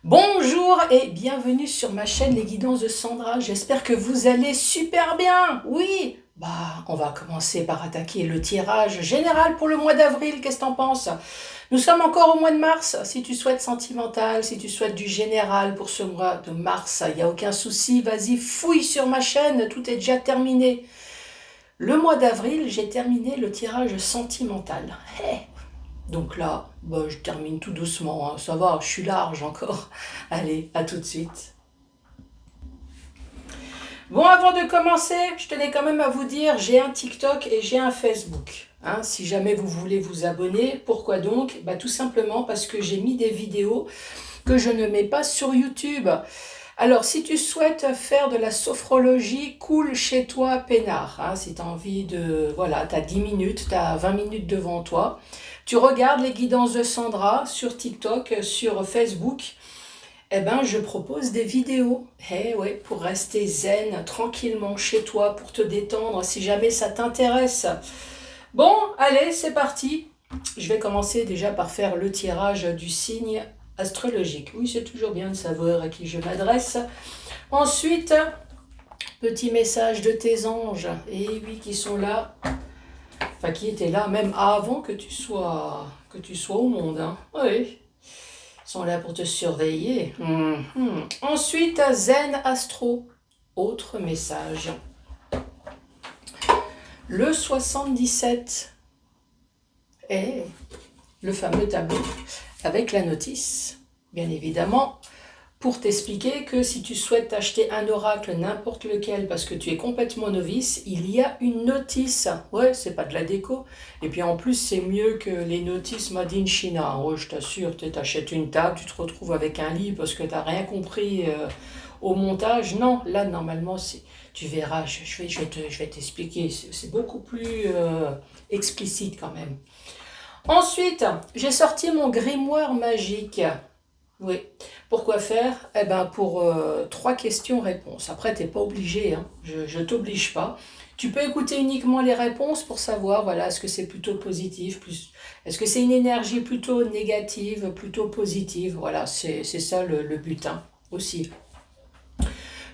Bonjour et bienvenue sur ma chaîne Les Guidances de Sandra. J'espère que vous allez super bien. Oui, on va commencer par attaquer le tirage général pour le mois d'avril. Qu'est-ce que t'en penses? Nous sommes encore au mois de mars. Si tu souhaites sentimental, si tu souhaites du général pour ce mois de mars, il n'y a aucun souci. Vas-y, fouille sur ma chaîne. Tout est déjà terminé. Le mois d'avril, j'ai terminé le tirage sentimental. Donc là, je termine tout doucement, hein. Ça va, je suis large encore. Allez, à tout de suite. Bon, avant de commencer, je tenais quand même à vous dire, j'ai un TikTok et j'ai un Facebook. Hein, si jamais vous voulez vous abonner, pourquoi donc? Tout simplement parce que j'ai mis des vidéos que je ne mets pas sur YouTube. Alors, si tu souhaites faire de la sophrologie cool chez toi, peinard, hein, si tu as envie de... Voilà, tu as 10 minutes, tu as 20 minutes devant toi, tu regardes les guidances de Sandra sur TikTok, sur Facebook, je propose des vidéos. Ouais, pour rester zen, tranquillement chez toi, pour te détendre, si jamais ça t'intéresse. Bon, allez, c'est parti. Je vais commencer déjà par faire le tirage du signe astrologique. Oui, c'est toujours bien de savoir à qui je m'adresse. Ensuite, petit message de tes anges. Et oui, qui sont là. Enfin, qui étaient là même avant que tu sois au monde. Hein. Oui. Ils sont là pour te surveiller. Ensuite, Zen Astro. Autre message. Le 77. Et le fameux tableau avec la notice, bien évidemment, pour t'expliquer que si tu souhaites acheter un oracle, n'importe lequel, parce que tu es complètement novice, il y a une notice. Ouais, c'est pas de la déco. Et puis en plus, c'est mieux que les notices Made in China. Ouais, je t'assure, tu achètes une table, tu te retrouves avec un lit parce que tu n'as rien compris au montage. Non, là, normalement, tu verras, je vais t'expliquer. C'est beaucoup plus explicite quand même. Ensuite, j'ai sorti mon grimoire magique. Oui. Pourquoi faire? Pour 3 questions-réponses. Après, tu n'es pas obligé, hein. Je ne t'oblige pas. Tu peux écouter uniquement les réponses pour savoir, voilà, est-ce que c'est plutôt positif, est-ce que c'est une énergie plutôt négative, plutôt positive. Voilà, c'est ça le but, hein, aussi.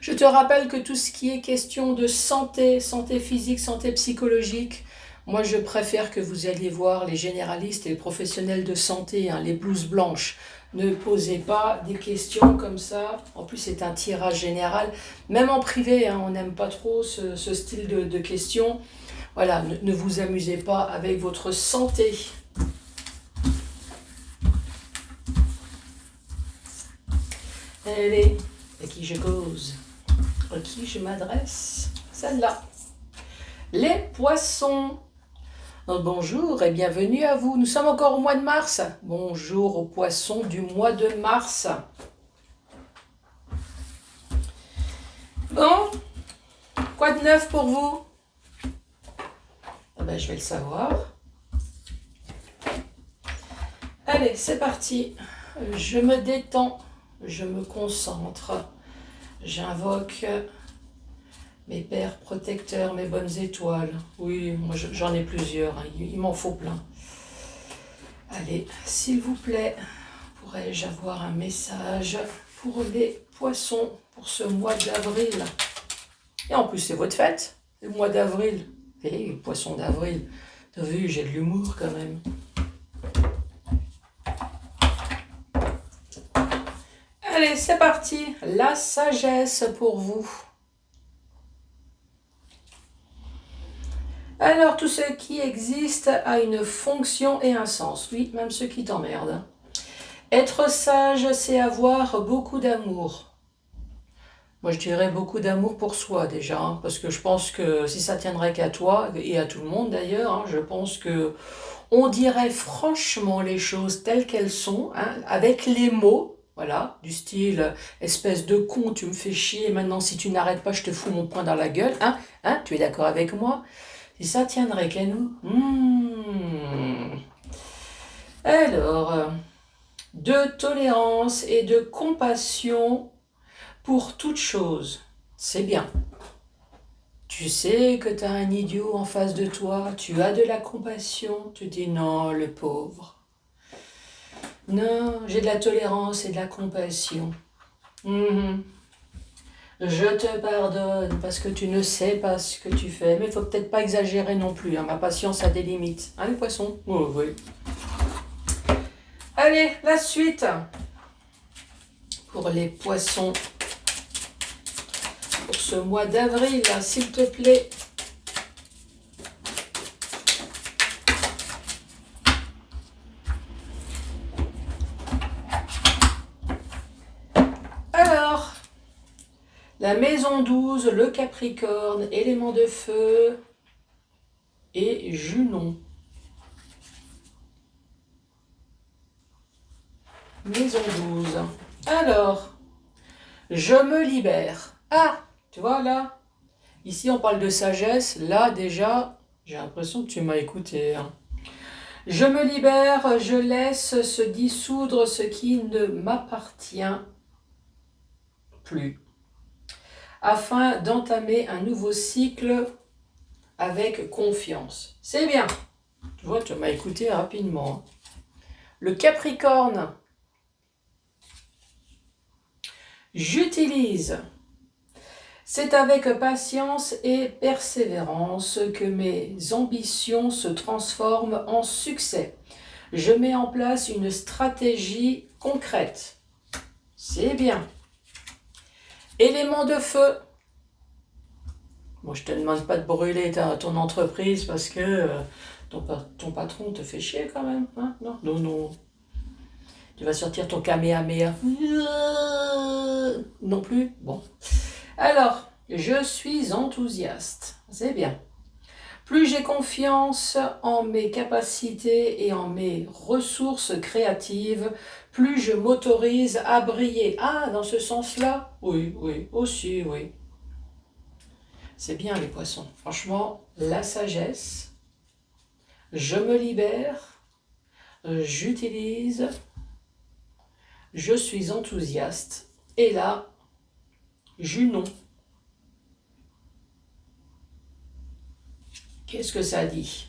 Je te rappelle que tout ce qui est question de santé, santé physique, santé psychologique, moi je préfère que vous alliez voir les généralistes et les professionnels de santé, hein, les blouses blanches. Ne posez pas des questions comme ça. En plus, c'est un tirage général. Même en privé, hein, on n'aime pas trop ce style de questions. Voilà, ne vous amusez pas avec votre santé. Allez, à qui je cause? À qui je m'adresse? Celle-là. Les poissons. Bonjour et bienvenue à vous. Nous sommes encore au mois de mars. Bonjour aux poissons du mois de mars. Bon, quoi de neuf pour vous? Je vais le savoir. Allez, c'est parti. Je me détends, je me concentre. J'invoque mes pères protecteurs, mes bonnes étoiles. Oui, moi j'en ai plusieurs, hein. Il m'en faut plein. Allez, s'il vous plaît, pourrais-je avoir un message pour les poissons pour ce mois d'avril? Et en plus, c'est votre fête, le mois d'avril. Et poisson d'avril, t'as vu, j'ai de l'humour quand même. Allez, c'est parti. La sagesse pour vous. Alors, tout ce qui existe a une fonction et un sens. Oui, même ceux qui t'emmerdent. Être sage, c'est avoir beaucoup d'amour. Moi, je dirais beaucoup d'amour pour soi déjà, hein, parce que je pense que si ça tiendrait qu'à toi, et à tout le monde d'ailleurs, hein, je pense que on dirait franchement les choses telles qu'elles sont, hein, avec les mots, voilà, du style « espèce de con, tu me fais chier, maintenant si tu n'arrêtes pas, je te fous mon poing dans la gueule », hein, tu es d'accord avec moi? Si ça tiendrait qu'à nous. Alors, de tolérance et de compassion pour toute chose. C'est bien. Tu sais que tu as un idiot en face de toi, tu as de la compassion, tu dis non, le pauvre. Non, j'ai de la tolérance et de la compassion. Mhm. Je te pardonne parce que tu ne sais pas ce que tu fais. Mais il faut peut-être pas exagérer non plus. Hein. Ma patience a des limites. Hein, les poissons? Oh, oui. Allez, la suite. Pour les poissons. Pour ce mois d'avril, s'il te plaît. Alors, la maison 12, le Capricorne, élément de feu et Junon. Maison 12. Alors, je me libère. Ah, tu vois là, ici on parle de sagesse. Là déjà, j'ai l'impression que tu m'as écouté. Hein. Je me libère, je laisse se dissoudre ce qui ne m'appartient plus, afin d'entamer un nouveau cycle avec confiance. C'est bien. Tu vois, tu m'as écouté rapidement. Le Capricorne. J'utilise. C'est avec patience et persévérance que mes ambitions se transforment en succès. Je mets en place une stratégie concrète. C'est bien. Élément de feu. Bon, je ne te demande pas de brûler ton entreprise parce que ton patron te fait chier quand même. Hein? Non, non, non. Tu vas sortir ton kamehameha. Non plus. Bon. Alors, je suis enthousiaste. C'est bien. Plus j'ai confiance en mes capacités et en mes ressources créatives, plus je m'autorise à briller. Ah, dans ce sens-là? Oui, oui, aussi, oui. C'est bien les poissons. Franchement, la sagesse, je me libère, j'utilise, je suis enthousiaste. Et là, Junon. Qu'est-ce que ça dit?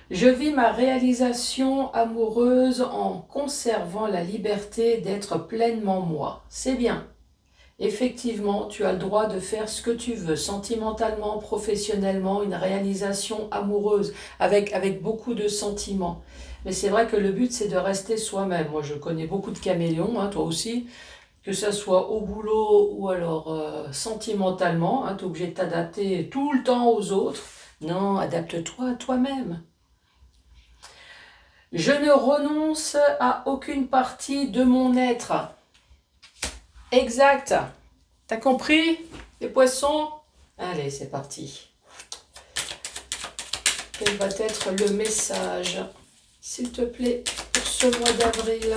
Je vis ma réalisation amoureuse en conservant la liberté d'être pleinement moi. C'est bien. Effectivement, tu as le droit de faire ce que tu veux, sentimentalement, professionnellement, une réalisation amoureuse, avec beaucoup de sentiments. Mais c'est vrai que le but, c'est de rester soi-même. Moi, je connais beaucoup de caméléons, hein, toi aussi, que ça soit au boulot ou alors sentimentalement. Hein, tu es obligé de t'adapter tout le temps aux autres. Non, adapte-toi à toi-même. Je ne renonce à aucune partie de mon être. Exact. T'as compris, les poissons? Allez, c'est parti. Quel va être le message, s'il te plaît, pour ce mois d'avril?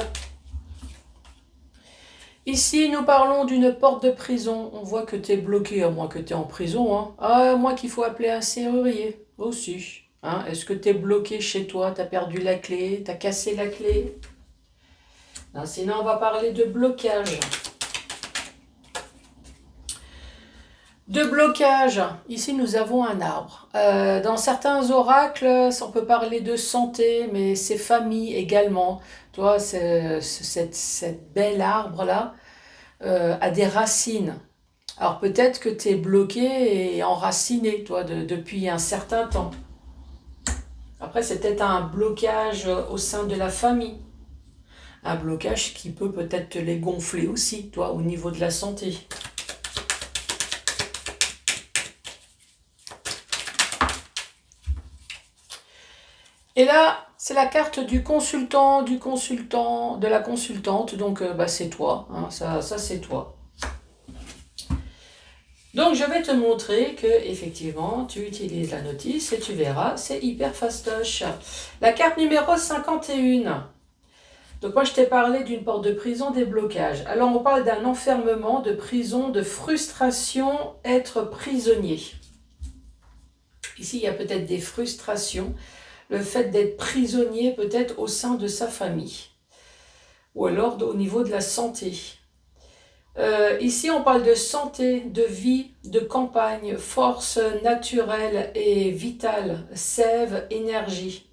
Ici, nous parlons d'une porte de prison. On voit que tu es bloqué, à moins que tu es en prison. Hein. Ah, moi qu'il faut appeler un serrurier aussi. Hein. Est-ce que tu es bloqué chez toi? Tu as perdu la clé? Tu as cassé la clé? Non, sinon, on va parler de blocage. De blocage, ici nous avons un arbre. Dans certains oracles, on peut parler de santé, mais c'est famille également. Tu vois, cette belle arbre-là a des racines. Alors peut-être que tu es bloqué et enraciné, toi, depuis un certain temps. Après, c'est peut-être un blocage au sein de la famille. Un blocage qui peut peut-être te les gonfler aussi, toi, au niveau de la santé. Et là, c'est la carte du consultant, de la consultante. Donc, c'est toi. Hein, ça c'est toi. Donc, je vais te montrer que effectivement, tu utilises la notice et tu verras, c'est hyper fastoche. La carte numéro 51. Donc, moi, je t'ai parlé d'une porte de prison, des blocages. Alors, on parle d'un enfermement, de prison, de frustration, être prisonnier. Ici, il y a peut-être des frustrations. Le fait d'être prisonnier peut-être au sein de sa famille ou alors au niveau de la santé. Ici, on parle de santé, de vie, de campagne, force naturelle et vitale, sève, énergie.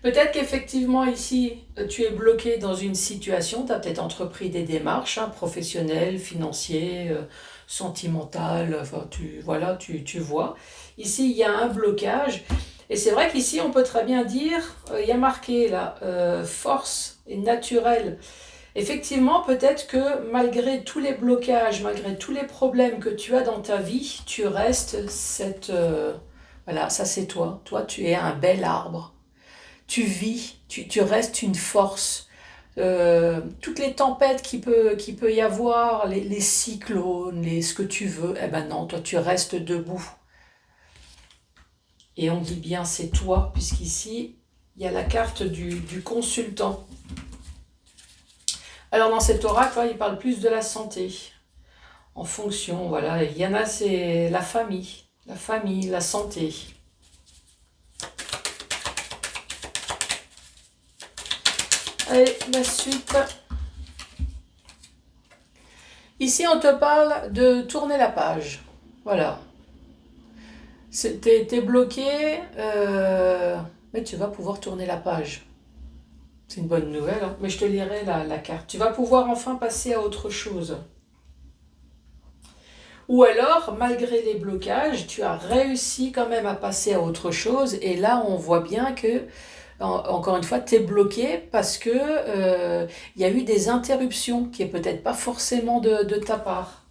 Peut-être qu'effectivement ici, tu es bloqué dans une situation, tu as peut-être entrepris des démarches hein, professionnelles, financières, sentimentales, enfin, voilà, tu vois. Ici, il y a un blocage. Et c'est vrai qu'ici, on peut très bien dire, il y a marqué là, force et naturelle. Effectivement, peut-être que malgré tous les blocages, malgré tous les problèmes que tu as dans ta vie, tu restes voilà, ça c'est toi. Toi, tu es un bel arbre. Tu vis, tu restes une force. Toutes les tempêtes qui peut y avoir, les cyclones, ce que tu veux, eh ben non, toi tu restes debout. Et on dit bien c'est toi, puisqu'ici, il y a la carte du consultant. Alors dans cet oracle, il parle plus de la santé. En fonction, voilà, il y en a, c'est la famille, la santé. Allez, la suite. Ici, on te parle de tourner la page. Voilà. T'es bloqué, mais tu vas pouvoir tourner la page. C'est une bonne nouvelle, hein. Mais je te lirai la carte. Tu vas pouvoir enfin passer à autre chose. Ou alors, malgré les blocages, tu as réussi quand même à passer à autre chose. Et là, on voit bien que, encore une fois, tu es bloqué parce que y a eu des interruptions qui est peut-être pas forcément de ta part.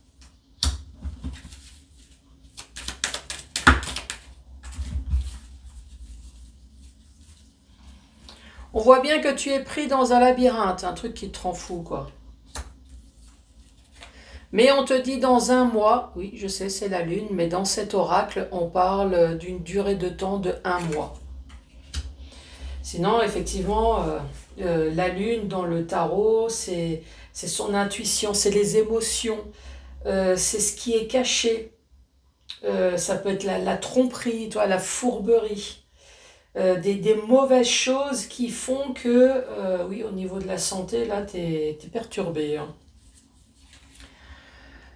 On voit bien que tu es pris dans un labyrinthe, un truc qui te rend fou, quoi. Mais on te dit dans un mois, oui, je sais, c'est la lune, mais dans cet oracle, on parle d'une durée de temps de 1 mois. Sinon, effectivement, la lune dans le tarot, c'est son intuition, c'est les émotions, c'est ce qui est caché. Ça peut être la tromperie, toi, la fourberie. Des mauvaises choses qui font que, oui, au niveau de la santé, là, t'es perturbé, hein.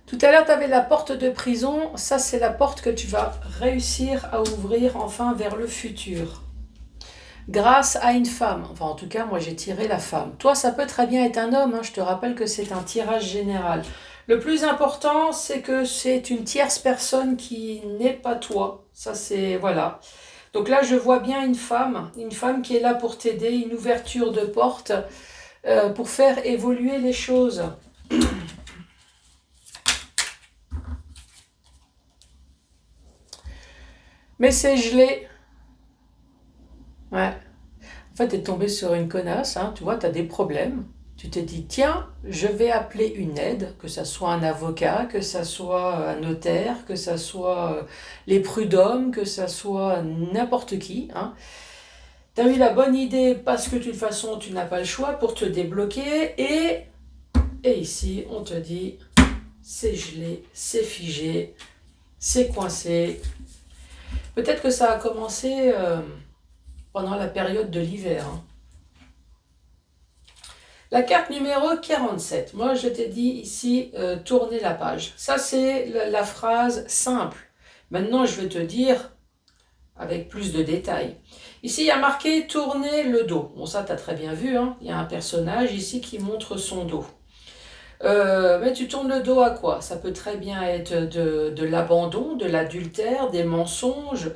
Tout à l'heure, tu avais la porte de prison. Ça, c'est la porte que tu vas réussir à ouvrir enfin vers le futur. Grâce à une femme. Enfin, en tout cas, moi, j'ai tiré la femme. Toi, ça peut très bien être un homme, hein. Je te rappelle que c'est un tirage général. Le plus important, c'est que c'est une tierce personne qui n'est pas toi. Ça, c'est... Voilà. Donc là, je vois bien une femme qui est là pour t'aider, une ouverture de porte pour faire évoluer les choses. Mais c'est gelé. Ouais. En fait, tu es tombé sur une connasse, hein, tu vois, tu as des problèmes. Tu t'es dit, tiens, je vais appeler une aide, que ça soit un avocat, que ça soit un notaire, que ça soit les prud'hommes, que ça soit n'importe qui, hein. Tu as eu la bonne idée parce que de toute façon, tu n'as pas le choix pour te débloquer. Et ici, on te dit, c'est gelé, c'est figé, c'est coincé. Peut-être que ça a commencé pendant la période de l'hiver, hein. La carte numéro 47. Moi, je t'ai dit ici, tourner la page. Ça, c'est la phrase simple. Maintenant, je vais te dire avec plus de détails. Ici, il y a marqué tourner le dos. Bon, ça, tu as très bien vu, hein. Il y a un personnage ici qui montre son dos. Mais tu tournes le dos à quoi? Ça peut très bien être de l'abandon, de l'adultère, des mensonges.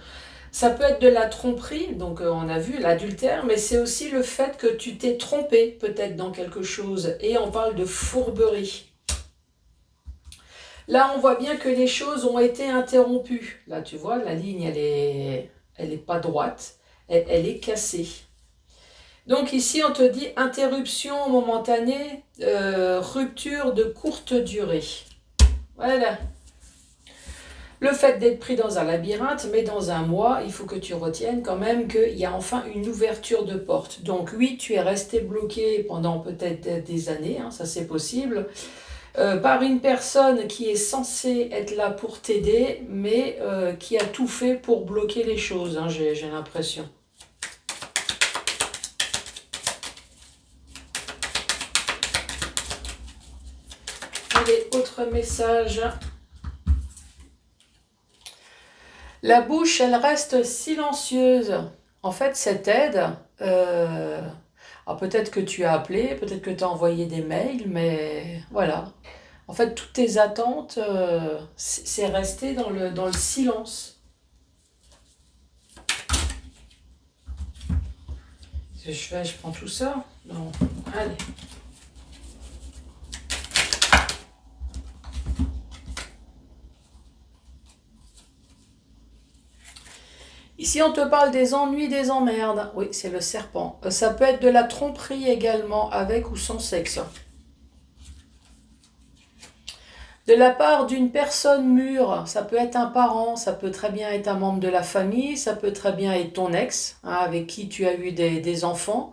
Ça peut être de la tromperie, donc on a vu l'adultère, mais c'est aussi le fait que tu t'es trompé peut-être dans quelque chose. Et on parle de fourberie. Là, on voit bien que les choses ont été interrompues. Là, tu vois, la ligne, elle est pas droite, elle est cassée. Donc ici, on te dit interruption momentanée, rupture de courte durée. Voilà. Le fait d'être pris dans un labyrinthe, mais dans un mois, il faut que tu retiennes quand même qu'il y a enfin une ouverture de porte. Donc oui, tu es resté bloqué pendant peut-être des années, hein, ça c'est possible, par une personne qui est censée être là pour t'aider, mais qui a tout fait pour bloquer les choses, hein, j'ai l'impression. Allez, autre message. La bouche, elle reste silencieuse. En fait, cette aide, Alors peut-être que tu as appelé, peut-être que tu as envoyé des mails, mais voilà. En fait, toutes tes attentes, c'est resté dans le silence. Qu'est-ce que je fais? Je prends tout ça? Non. Allez. Ici, on te parle des ennuis, des emmerdes. Oui, c'est le serpent. Ça peut être de la tromperie également, avec ou sans sexe. De la part d'une personne mûre, ça peut être un parent, ça peut très bien être un membre de la famille, ça peut très bien être ton ex, hein, avec qui tu as eu des enfants.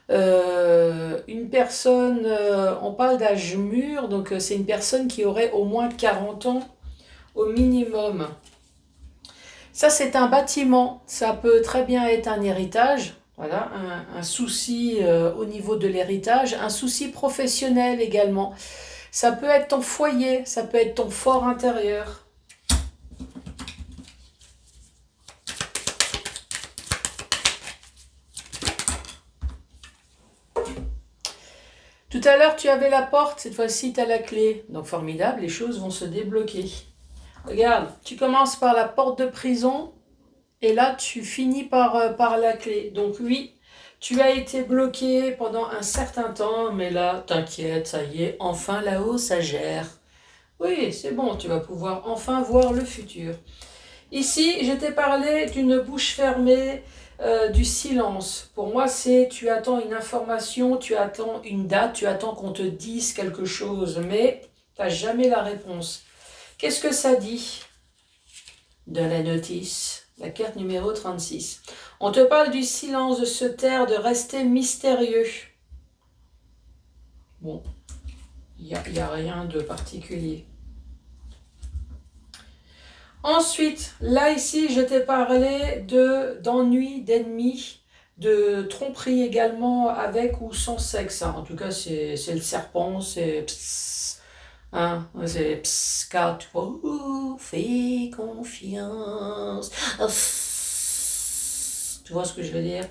Une personne, on parle d'âge mûr, donc c'est une personne qui aurait au moins 40 ans au minimum. Ça, c'est un bâtiment. Ça peut très bien être un héritage. Voilà, un souci au niveau de l'héritage, un souci professionnel également. Ça peut être ton foyer, ça peut être ton fort intérieur. Tout à l'heure, tu avais la porte, cette fois-ci, tu as la clé. Donc, formidable, les choses vont se débloquer. Regarde, tu commences par la porte de prison et là, tu finis par la clé. Donc, oui, tu as été bloqué pendant un certain temps, mais là, t'inquiète, ça y est, enfin là-haut, ça gère. Oui, c'est bon, tu vas pouvoir enfin voir le futur. Ici, je t'ai parlé d'une bouche fermée, du silence. Pour moi, c'est tu attends une information, tu attends une date, tu attends qu'on te dise quelque chose, mais tu n'as jamais la réponse. Qu'est-ce que ça dit dans la notice? La carte numéro 36. On te parle du silence, de se taire, de rester mystérieux. Bon, il n'y a rien de particulier. Ensuite, là ici, je t'ai parlé d'ennui, d'ennemis, de tromperie également avec ou sans sexe. En tout cas, c'est le serpent, c'est pss, hein, c'est pss, car tu vois, fais confiance. Tu vois ce que je veux dire?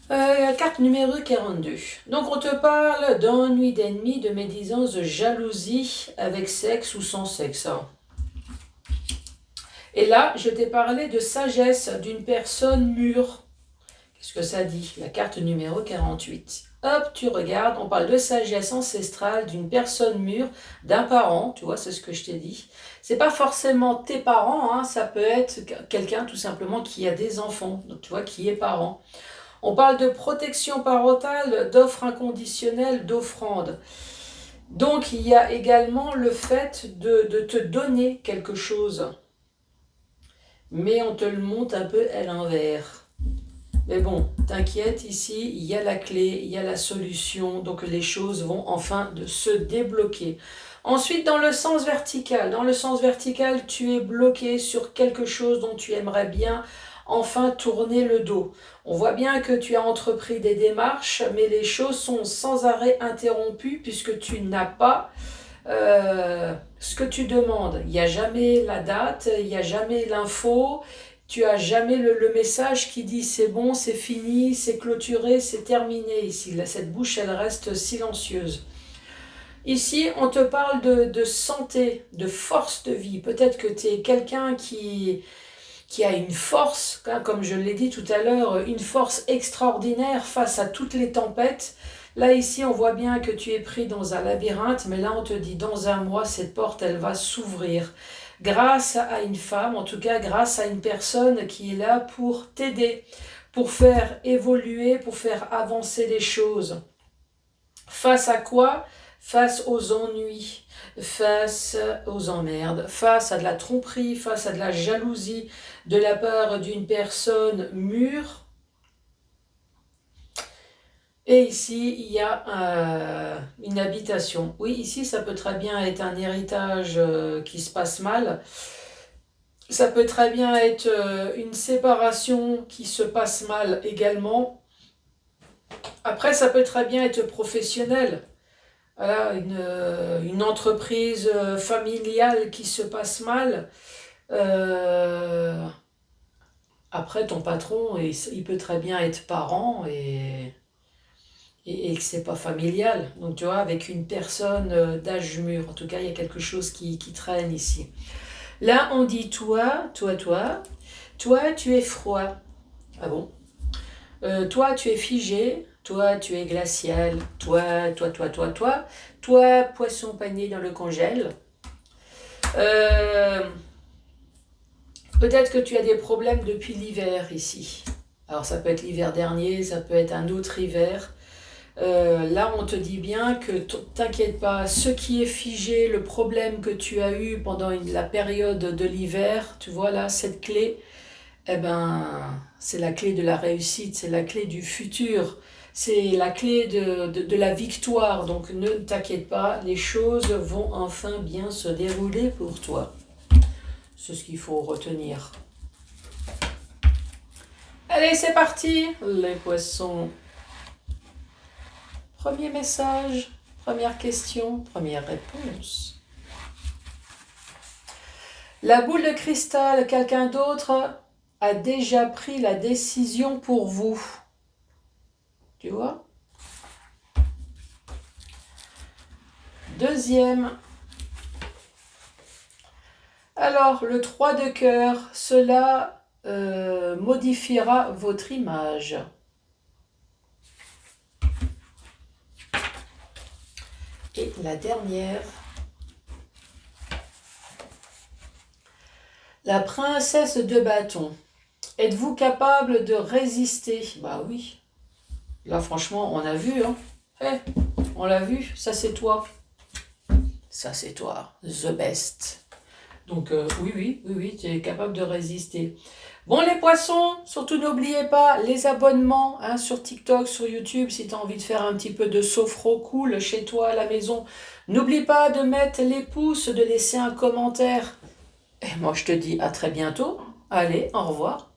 Carte numéro 42. Donc on te parle d'ennui, d'ennemis, de médisance, de jalousie avec sexe ou sans sexe. Et là, je t'ai parlé de sagesse d'une personne mûre. Qu'est-ce que ça dit? La carte numéro 48. Hop, tu regardes, on parle de sagesse ancestrale d'une personne mûre, d'un parent, tu vois, c'est ce que je t'ai dit. C'est pas forcément tes parents, hein, ça peut être quelqu'un tout simplement qui a des enfants, donc tu vois, qui est parent. On parle de protection parentale, d'offre inconditionnelle, d'offrande. Donc il y a également le fait de te donner quelque chose. Mais on te le monte un peu à l'envers. Mais bon, t'inquiète, ici, il y a la clé, il y a la solution, donc les choses vont enfin se débloquer. Ensuite, dans le sens vertical, tu es bloqué sur quelque chose dont tu aimerais bien enfin tourner le dos. On voit bien que tu as entrepris des démarches, mais les choses sont sans arrêt interrompues puisque tu n'as pas ce que tu demandes. Il n'y a jamais la date, il n'y a jamais l'info, tu as jamais le message qui dit c'est bon, c'est fini, c'est clôturé, c'est terminé ici. Là, cette bouche, elle reste silencieuse. Ici, on te parle de santé, de force de vie. Peut-être que tu es quelqu'un qui a une force, hein, comme je l'ai dit tout à l'heure, une force extraordinaire face à toutes les tempêtes. Là, ici, on voit bien que tu es pris dans un labyrinthe, mais là, on te dit, dans un mois, cette porte, elle va s'ouvrir. Grâce à une femme, en tout cas, grâce à une personne qui est là pour t'aider, pour faire évoluer, pour faire avancer les choses. Face à quoi? Face aux ennuis, face aux emmerdes, face à de la tromperie, face à de la jalousie de la part d'une personne mûre. Et ici, il y a une habitation. Oui, ici, ça peut très bien être un héritage qui se passe mal. Ça peut très bien être une séparation qui se passe mal également. Après, ça peut très bien être professionnel. Voilà, une entreprise familiale qui se passe mal. Euh, Après, ton patron, il peut très bien être parent et que c'est pas familial. Donc, tu vois, avec une personne d'âge mûr, en tout cas, il y a quelque chose qui traîne ici. Là, on dit toi, tu es froid. Ah bon? Toi, tu es figé. Toi, tu es glacial. Toi, poisson pané dans le congèle. Euh, Peut-être que tu as des problèmes depuis l'hiver ici. Alors, ça peut être l'hiver dernier, ça peut être un autre hiver. Là, on te dit bien que t'inquiète pas, ce qui est figé, le problème que tu as eu pendant la période de l'hiver, tu vois là, cette clé, eh ben, c'est la clé de la réussite, c'est la clé du futur, c'est la clé de la victoire. Donc ne t'inquiète pas, les choses vont enfin bien se dérouler pour toi. C'est ce qu'il faut retenir. Allez, c'est parti, les poissons. Premier message, première question, première réponse. La boule de cristal, quelqu'un d'autre a déjà pris la décision pour vous. Tu vois? Deuxième. Alors, le 3 de cœur, cela modifiera votre image. Et la dernière. La princesse de bâton. Êtes-vous capable de résister? Bah oui. Là, franchement, on a vu, hein. On l'a vu, ça c'est toi. Ça c'est toi, the best. Donc oui, tu es capable de résister. Bon les poissons, surtout n'oubliez pas les abonnements hein, sur TikTok, sur YouTube, si tu as envie de faire un petit peu de sophro cool chez toi à la maison. N'oublie pas de mettre les pouces, de laisser un commentaire. Et moi je te dis à très bientôt. Allez, au revoir.